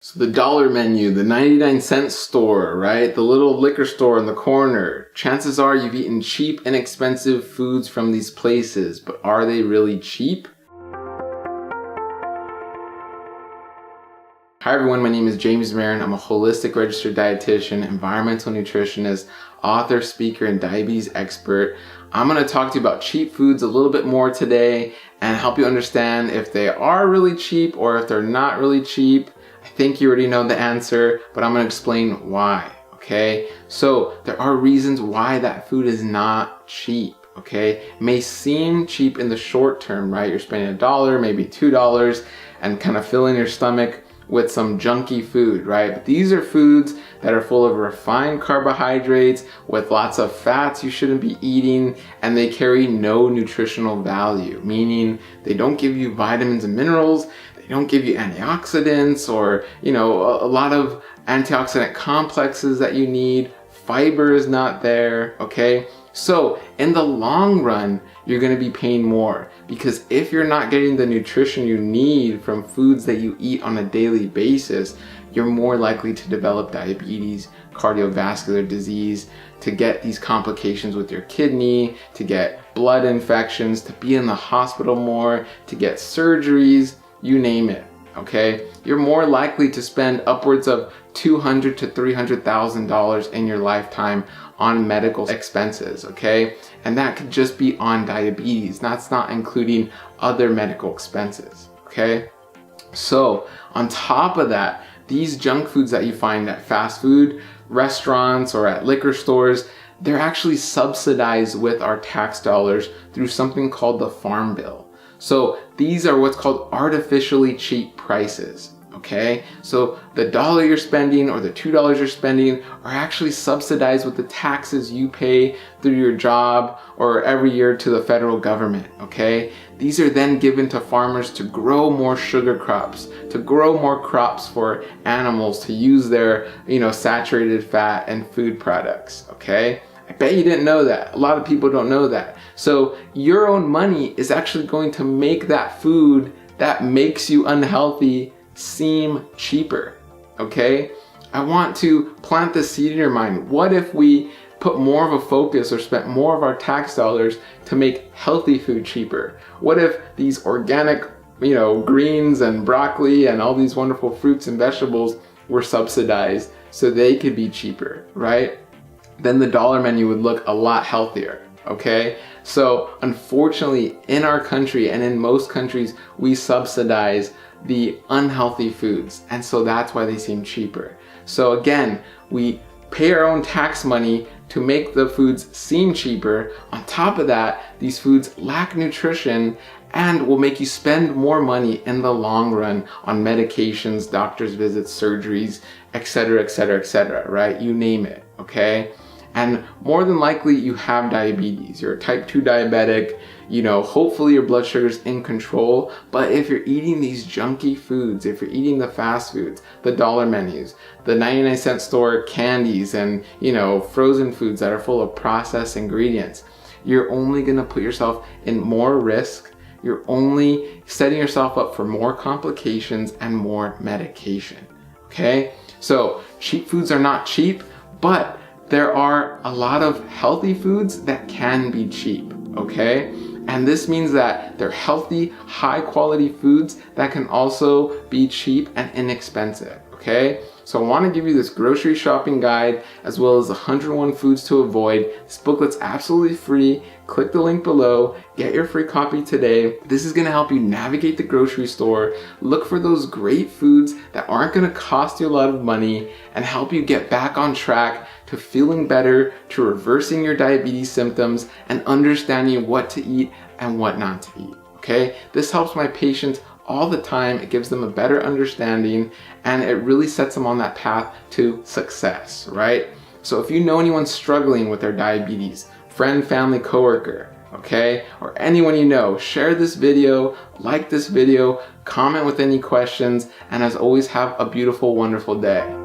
So the dollar menu, the 99-cent store, right? The little liquor store in the corner. Chances are you've eaten cheap, inexpensive foods from these places, but are they really cheap? Hi everyone, my name is James Marin. I'm a holistic registered dietitian, environmental nutritionist, author, speaker, and diabetes expert. I'm going to talk to you about cheap foods a little bit more today and help you understand if they are really cheap or if they're not really cheap. I think you already know the answer, but I'm going to explain why, okay? So there are reasons why that food is not cheap, okay? It may seem cheap in the short term, right? You're spending $1, maybe $2, and kind of filling your stomach with some junky food, right? But these are foods that are full of refined carbohydrates with lots of fats you shouldn't be eating, and they carry no nutritional value, meaning they don't give you vitamins and minerals, they don't give you antioxidants or, a lot of antioxidant complexes that you need. Fiber is not there, okay? So in the long run, you're gonna be paying more because if you're not getting the nutrition you need from foods that you eat on a daily basis, you're more likely to develop diabetes, cardiovascular disease, to get these complications with your kidney, to get blood infections, to be in the hospital more, to get surgeries, you name it, okay? You're more likely to spend upwards of $200,000 to $300,000 in your lifetime on medical expenses, okay? And that could just be on diabetes. That's not including other medical expenses, okay? So on top of that, these junk foods that you find at fast food restaurants or at liquor stores, they're actually subsidized with our tax dollars through something called the Farm Bill. So these are what's called artificially cheap prices, okay? So the $1 you're spending or the $2 you're spending are actually subsidized with the taxes you pay through your job or every year to the federal government, okay? These are then given to farmers to grow more sugar crops, to grow more crops for animals, to use their, saturated fat and food products, okay? I bet you didn't know that. A lot of people don't know that. So your own money is actually going to make that food that makes you unhealthy seem cheaper, okay? I want to plant the seed in your mind. What if we put more of a focus or spent more of our tax dollars to make healthy food cheaper? What if these organic, greens and broccoli and all these wonderful fruits and vegetables were subsidized so they could be cheaper, right? Then the dollar menu would look a lot healthier, okay? So unfortunately, in our country and in most countries, we subsidize the unhealthy foods, and so that's why they seem cheaper. So again, we pay our own tax money to make the foods seem cheaper. On top of that, these foods lack nutrition and will make you spend more money in the long run on medications, doctor's visits, surgeries, etc., etc., etc., right? You name it, okay? And more than likely you have diabetes. You're a type 2 diabetic, hopefully your blood sugar's in control. But if you're eating these junky foods, if you're eating the fast foods, the dollar menus, the 99-cent store candies and, frozen foods that are full of processed ingredients, you're only gonna put yourself in more risk. You're only setting yourself up for more complications and more medication, okay? So cheap foods are not cheap, but there are a lot of healthy foods that can be cheap, okay? And this means that they're healthy, high quality foods that can also be cheap and inexpensive, okay? So I want to give you this grocery shopping guide as well as 101 foods to avoid. This booklet's absolutely free. Click the link below, get your free copy today. This is going to help you navigate the grocery store, look for those great foods that aren't going to cost you a lot of money, and help you get back on track to feeling better, to reversing your diabetes symptoms, and understanding what to eat and what not to eat, okay? This helps my patients all the time. It gives them a better understanding and it really sets them on that path to success, right? So if you know anyone struggling with their diabetes, friend, family, coworker, okay, or anyone you know, share this video, like this video, comment with any questions, and as always, have a beautiful, wonderful day.